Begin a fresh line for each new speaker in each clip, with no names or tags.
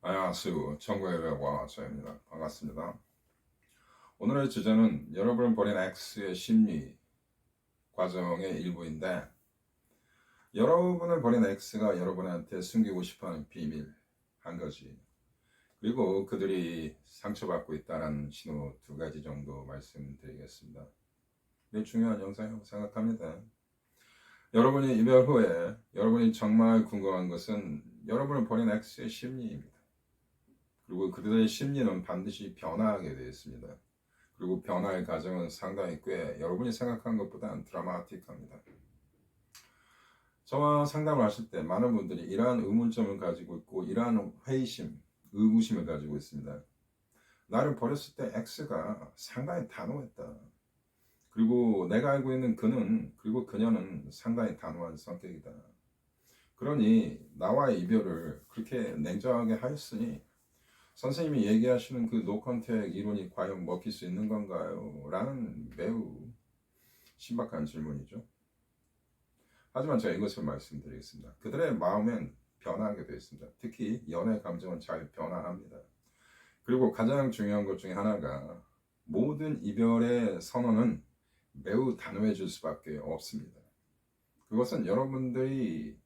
안녕하세요. 천국의 배우와 저입니다. 반갑습니다. 오늘의 주제는 여러분을 버린 X의 심리 과정의 일부인데, 여러분을 버린 X가 여러분한테 숨기고 싶어하는 비밀 한 가지, 그리고 그들이 상처받고 있다는 신호 두 가지 정도 말씀드리겠습니다. 매우 중요한 영상이라고 생각합니다. 여러분이 이별 후에 여러분이 정말 궁금한 것은 여러분을 버린 X의 심리입니다. 그리고 그들의 심리는 반드시 변화하게 되어 있습니다. 그리고 변화의 과정은 상당히 꽤 여러분이 생각한 것보다는 드라마틱합니다. 저와 상담을 하실 때 많은 분들이 이러한 의문점을 가지고 있고 이러한 회의심, 의구심을 가지고 있습니다. 나를 버렸을 때 X가 상당히 단호했다. 그리고 내가 알고 있는 그는, 그리고 그녀는 상당히 단호한 성격이다. 그러니 나와의 이별을 그렇게 냉정하게 하였으니 선생님이 얘기하시는 그 노컨택 이론이 과연 먹힐 수 있는 건가요? 라는 매우 신박한 질문이죠. 하지만 제가 이것을 말씀드리겠습니다. 그들의 마음은 변화하게 되어 있습니다. 특히 연애 감정은 잘 변화합니다. 그리고 가장 중요한 것 중에 하나가 모든 이별의 선언은 매우 단호해질 수밖에 없습니다. 그것은 여러분들이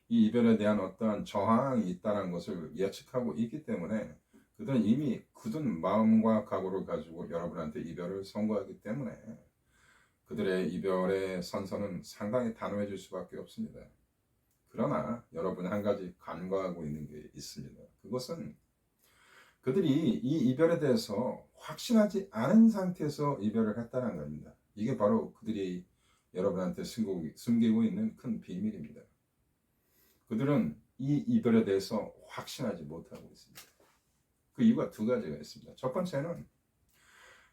이 이별에 대한 어떠한 저항이 있다는 것을 예측하고 있기 때문에 그들은 이미 굳은 마음과 각오를 가지고 여러분한테 이별을 선고하기 때문에 그들의 이별의 선서는 상당히 단호해질 수밖에 없습니다. 그러나 여러분 한 가지 간과하고 있는 게 있습니다. 그것은 그들이 이 이별에 대해서 확신하지 않은 상태에서 이별을 했다는 겁니다. 이게 바로 그들이 여러분한테 숨기고 있는 큰 비밀입니다. 그들은 이 이별에 대해서 확신하지 못하고 있습니다. 그 이유가 두 가지가 있습니다. 첫 번째는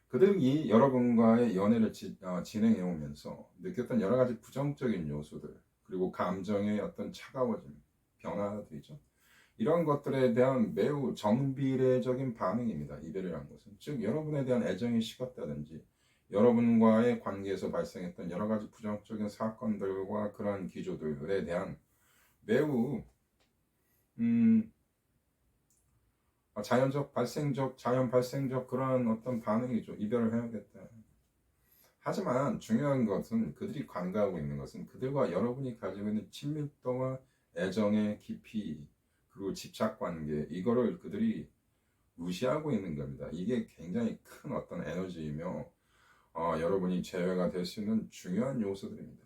그들이 여러분과의 연애를 진행해 오면서 느꼈던 여러 가지 부정적인 요소들, 그리고 감정의 어떤 차가워짐, 변화들이죠. 이런 것들에 대한 매우 정비례적인 반응입니다. 이별이라는 것은. 즉 여러분에 대한 애정이 식었다든지 여러분과의 관계에서 발생했던 여러 가지 부정적인 사건들과 그러한 기조들에 대한 매우 자연 발생적 그런 어떤 반응이죠. 이별을 해야겠다. 하지만 중요한 것은 그들이 간과하고 있는 것은 그들과 여러분이 가지고 있는 친밀도와 애정의 깊이, 그리고 집착 관계, 이거를 그들이 무시하고 있는 겁니다. 이게 굉장히 큰 어떤 에너지이며 여러분이 제외가 될 수 있는 중요한 요소들입니다.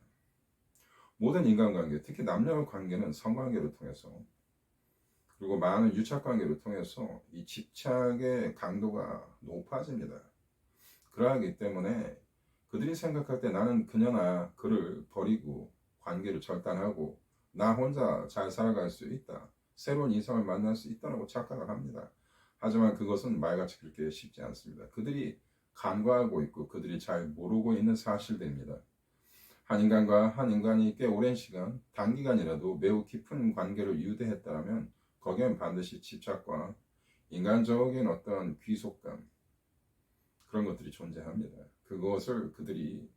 모든 인간관계, 특히 남녀 관계는 성관계를 통해서, 그리고 많은 유착관계를 통해서 이 집착의 강도가 높아집니다. 그러하기 때문에 그들이 생각할 때 나는 그녀나 그를 버리고 관계를 절단하고 나 혼자 잘 살아갈 수 있다, 새로운 이성을 만날 수 있다고 착각을 합니다. 하지만 그것은 말같이 그렇게 쉽지 않습니다. 그들이 간과하고 있고 그들이 잘 모르고 있는 사실들입니다. 한 인간과 한 인간이 꽤 오랜 시간, 단기간이라도 매우 깊은 관계를 유대했다면 거기엔 반드시 집착과 인간적인 어떤 귀속감, 그런 것들이 존재합니다. 그것을 그들이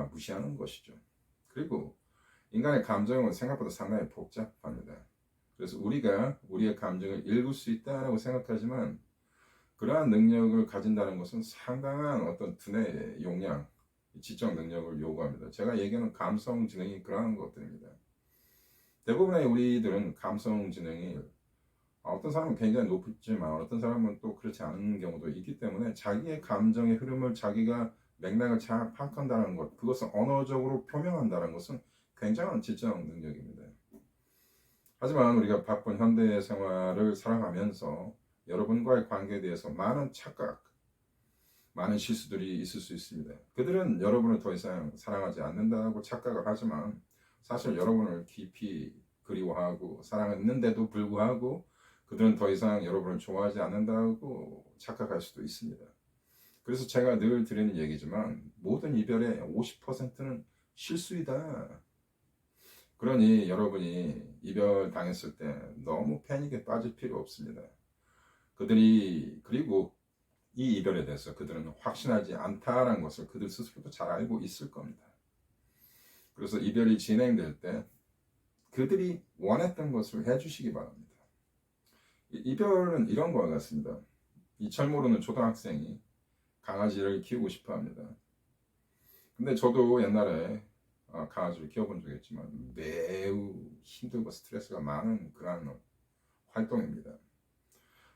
무시하는 것이죠. 그리고 인간의 감정은 생각보다 상당히 복잡합니다. 그래서 우리가 우리의 감정을 읽을 수 있다고 생각하지만 그러한 능력을 가진다는 것은 상당한 어떤 두뇌의 용량, 지적 능력을 요구합니다. 제가 얘기하는 감성 지능이 그러한 것들입니다. 대부분의 우리들은 감성 지능이 어떤 사람은 굉장히 높지만 어떤 사람은 또 그렇지 않은 경우도 있기 때문에 자기의 감정의 흐름을 자기가 맥락을 잘 파악한다는 것, 그것을 언어적으로 표명한다는 것은 굉장한 지적 능력입니다. 하지만 우리가 바쁜 현대 생활을 살아가면서 여러분과의 관계에 대해서 많은 착각, 많은 실수들이 있을 수 있습니다. 그들은 여러분을 더 이상 사랑하지 않는다고 착각을 하지만 사실 여러분을 깊이 그리워하고 사랑했는데도 불구하고 그들은 더 이상 여러분을 좋아하지 않는다고 착각할 수도 있습니다. 그래서 제가 늘 드리는 얘기지만 모든 이별의 50%는 실수이다. 그러니 여러분이 이별 당했을 때 너무 패닉에 빠질 필요 없습니다. 그리고 이 이별에 대해서 그들은 확신하지 않다라는 것을 그들 스스로도 잘 알고 있을 겁니다. 그래서 이별이 진행될 때 그들이 원했던 것을 해주시기 바랍니다. 이별은 이런 거와 같습니다. 이 철 모르는 초등학생이 강아지를 키우고 싶어 합니다. 근데 저도 옛날에 강아지를 키워본 적이 있지만 매우 힘들고 스트레스가 많은 그런 활동입니다.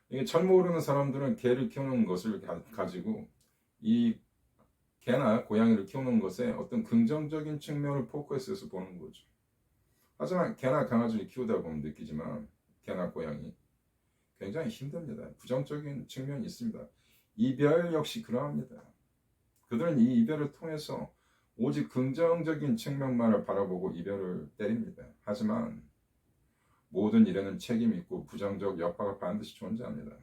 이게 철 모르는 사람들은 개를 키우는 것을 가지고 이 개나 고양이를 키우는 것에 어떤 긍정적인 측면을 포커스해서 보는 거죠. 하지만 개나 강아지를 키우다 보면 느끼지만 개나 고양이 굉장히 힘듭니다. 부정적인 측면이 있습니다. 이별 역시 그러합니다. 그들은 이 이별을 통해서 오직 긍정적인 측면만을 바라보고 이별을 때립니다. 하지만 모든 일에는 책임이 있고 부정적 여파가 반드시 존재합니다.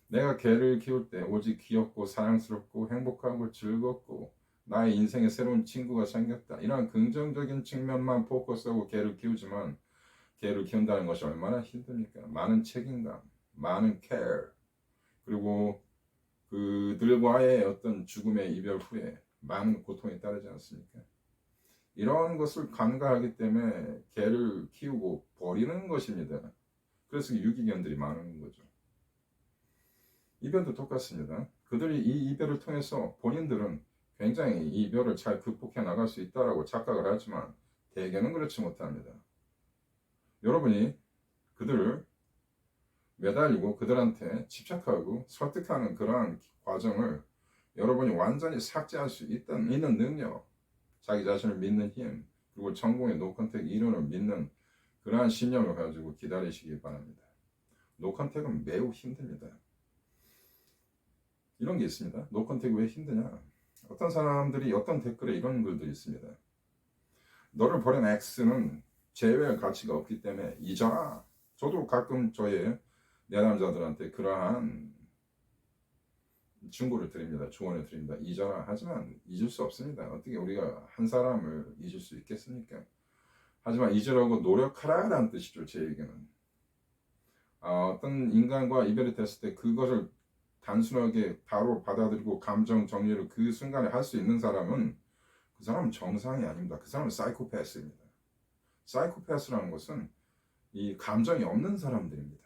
내가 개를 키울 때 오직 귀엽고 사랑스럽고 행복하고 즐겁고 나의 인생에 새로운 친구가 생겼다. 이런 긍정적인 측면만 포커스하고 개를 키우지만 개를 키운다는 것이 얼마나 힘듭니까? 많은 책임감, 많은 care, 그리고 그들과의 어떤 죽음의 이별 후에 많은 고통이 따르지 않습니까? 이런 것을 간과하기 때문에 개를 키우고 버리는 것입니다. 그래서 유기견들이 많은 거죠. 이별도 똑같습니다. 그들이 이 이별을 통해서 본인들은 굉장히 이 이별을 잘 극복해 나갈 수 있다고 착각을 하지만 대개는 그렇지 못합니다. 여러분이 그들을 매달리고 그들한테 집착하고 설득하는 그러한 과정을 여러분이 완전히 삭제할 수 있는 능력, 자기 자신을 믿는 힘, 그리고成功의 노컨택 이론을 믿는 그러한 신념을 가지고 기다리시기 바랍니다. 노컨택은 매우 힘듭니다. 이런 게 있습니다. 노컨택이 왜 힘드냐? 어떤 사람들이 어떤 댓글에 이런 글들이 있습니다. 너를 버린 X는 제외할 가치가 없기 때문에 잊어라. 저도 가끔 저의 내남자들한테 그러한 충고를 드립니다. 조언을 드립니다. 잊어라. 하지만 잊을 수 없습니다. 어떻게 우리가 한 사람을 잊을 수 있겠습니까? 하지만 잊으려고 노력하라는 뜻이죠. 제 얘기는. 어떤 인간과 이별이 됐을 때 그것을 단순하게 바로 받아들이고 감정 정리를 그 순간에 할 수 있는 사람은 그 사람은 정상이 아닙니다. 그 사람은 사이코패스입니다. 사이코패스라는 것은 이 감정이 없는 사람들입니다.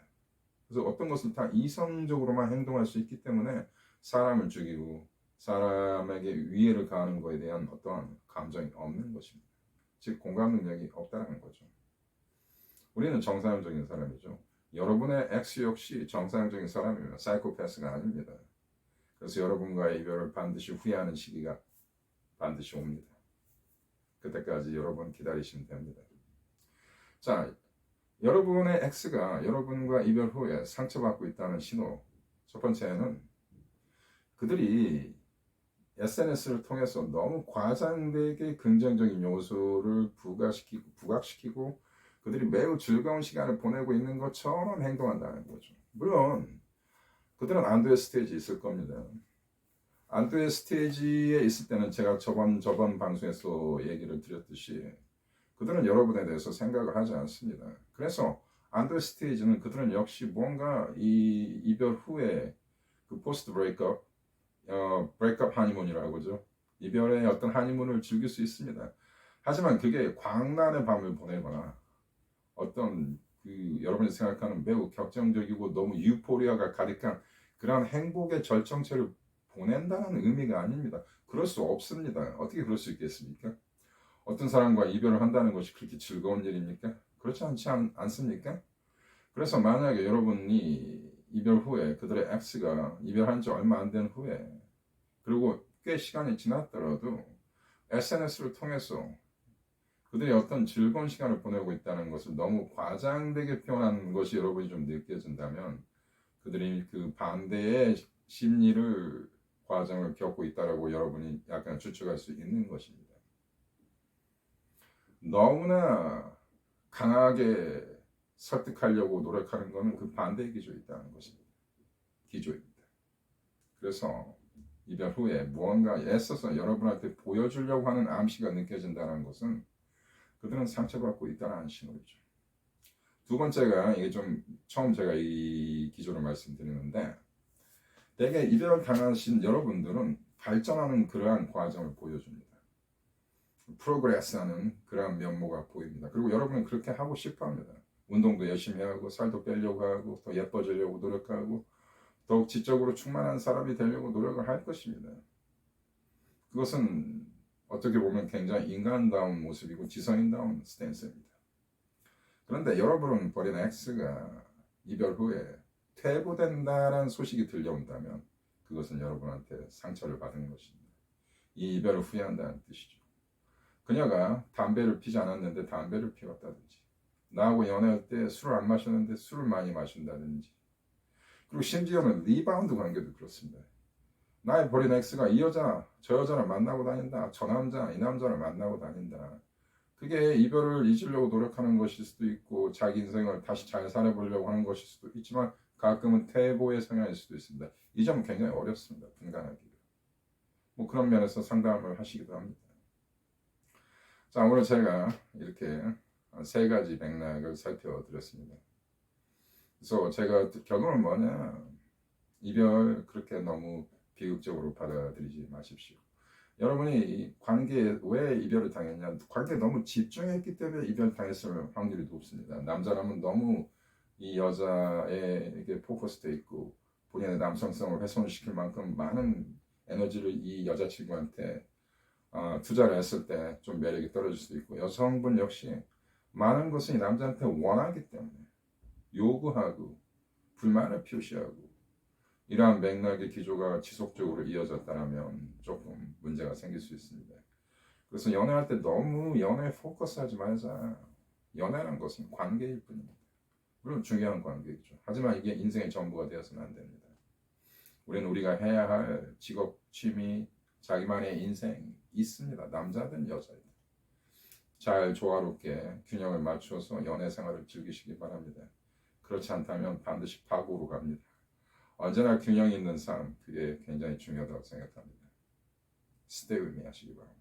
그래서 어떤 것을 다 이성적으로만 행동할 수 있기 때문에 사람을 죽이고 사람에게 위해를 가하는 것에 대한 어떠한 감정이 없는 것입니다. 즉 공감 능력이 없다는 거죠. 우리는 정상적인 사람이죠. 여러분의 X 역시 정상적인 사람입니다. 사이코패스가 아닙니다. 그래서 여러분과의 이별을 반드시 후회하는 시기가 반드시 옵니다. 그때까지 여러분 기다리시면 됩니다. 자, 여러분의 X가 여러분과 이별 후에 상처받고 있다는 신호. 첫 번째는 그들이 SNS를 통해서 너무 과장되게 긍정적인 요소를 부각시키고 그들이 매우 즐거운 시간을 보내고 있는 것처럼 행동한다는 거죠. 물론 그들은 안도의 스테이지 있을 겁니다. 안도의 스테이지에 있을 때는 제가 저번 방송에서 얘기를 드렸듯이 그들은 여러분에 대해서 생각을 하지 않습니다. 그래서 안도의 스테이지는 그들은 역시 뭔가 이 이별 후에 그 포스트 브레이크업 하니문이라고 하죠. 이별의 어떤 하니문을 즐길 수 있습니다. 하지만 그게 광란의 밤을 보내거나 어떤 여러분이 생각하는 매우 격정적이고 너무 유포리아가 가득한 그런 행복의 절정체를 보낸다는 의미가 아닙니다. 그럴 수 없습니다. 어떻게 그럴 수 있겠습니까? 어떤 사람과 이별을 한다는 것이 그렇게 즐거운 일입니까? 그렇지 않습니까? 그래서 만약에 여러분이 이별 후에 그들의 X가 이별한 지 얼마 안 된 후에 그리고 꽤 시간이 지났더라도 SNS를 통해서 그들이 어떤 즐거운 시간을 보내고 있다는 것을 너무 과장되게 표현하는 것이 여러분이 좀 느껴진다면 그들이 그 반대의 심리를 과정을 겪고 있다라고 여러분이 약간 추측할 수 있는 것입니다. 너무나 강하게 설득하려고 노력하는 것은 그 반대의 기조에 있다는 것입니다. 기조입니다. 그래서 이별 후에 무언가 애써서 여러분한테 보여주려고 하는 암시가 느껴진다는 것은 그들은 상처받고 있다는 신호이죠. 두 번째가 이게 좀 처음 제가 이 기조를 말씀드리는데 대개 이별을 당하신 여러분들은 발전하는 그러한 과정을 보여줍니다. 프로그레스하는 그러한 면모가 보입니다. 그리고 여러분은 그렇게 하고 싶어 합니다. 운동도 열심히 하고 살도 빼려고 하고 더 예뻐지려고 노력하고 더욱 지적으로 충만한 사람이 되려고 노력을 할 것입니다. 그것은 어떻게 보면 굉장히 인간다운 모습이고 지성인다운 스탠스입니다. 그런데 여러분은 버린 X가 이별 후에 퇴보된다라는 소식이 들려온다면 그것은 여러분한테 상처를 받은 것입니다. 이 이별을 후회한다는 뜻이죠. 그녀가 담배를 피지 않았는데 담배를 피웠다든지 나하고 연애할 때 술을 안 마셨는데 술을 많이 마신다든지 그리고 심지어는 리바운드 관계도 그렇습니다. 나의 버린 X가 이 여자 저 여자를 만나고 다닌다. 저 남자 이 남자를 만나고 다닌다. 그게 이별을 잊으려고 노력하는 것일 수도 있고 자기 인생을 다시 잘 살아보려고 하는 것일 수도 있지만 가끔은 퇴보의 성향일 수도 있습니다. 이 점은 굉장히 어렵습니다. 분간하기가. 뭐 그런 면에서 상담을 하시기도 합니다. 자, 오늘 제가 이렇게 세 가지 맥락을 살펴드렸습니다. 그래서 제가 결론은 뭐냐, 이별 그렇게 너무 비극적으로 받아들이지 마십시오. 여러분이 이 관계에 왜 이별을 당했냐, 관계에 너무 집중했기 때문에 이별 당했을 확률이 높습니다. 남자라면 너무 이 여자에게 포커스돼 있고 본인의 남성성을 훼손시킬 만큼 많은 에너지를 이 여자친구한테 투자를 했을 때 좀 매력이 떨어질 수도 있고, 여성분 역시 많은 것을 이 남자한테 원하기 때문에 요구하고 불만을 표시하고 이러한 맥락의 기조가 지속적으로 이어졌다면 조금 문제가 생길 수 있습니다. 그래서 연애할 때 너무 연애에 포커스하지 말자. 연애라는 것은 관계일 뿐입니다. 물론 중요한 관계이죠. 하지만 이게 인생의 전부가 되어서는 안 됩니다. 우리는 우리가 해야 할 직업, 취미, 자기만의 인생 있습니다. 남자든 여자든. 잘 조화롭게 균형을 맞춰서 연애 생활을 즐기시기 바랍니다. 그렇지 않다면 반드시 파고로 갑니다. 언제나 균형 있는 삶, 그게 굉장히 중요하다고 생각합니다. Stay with me 하시기 바랍니다.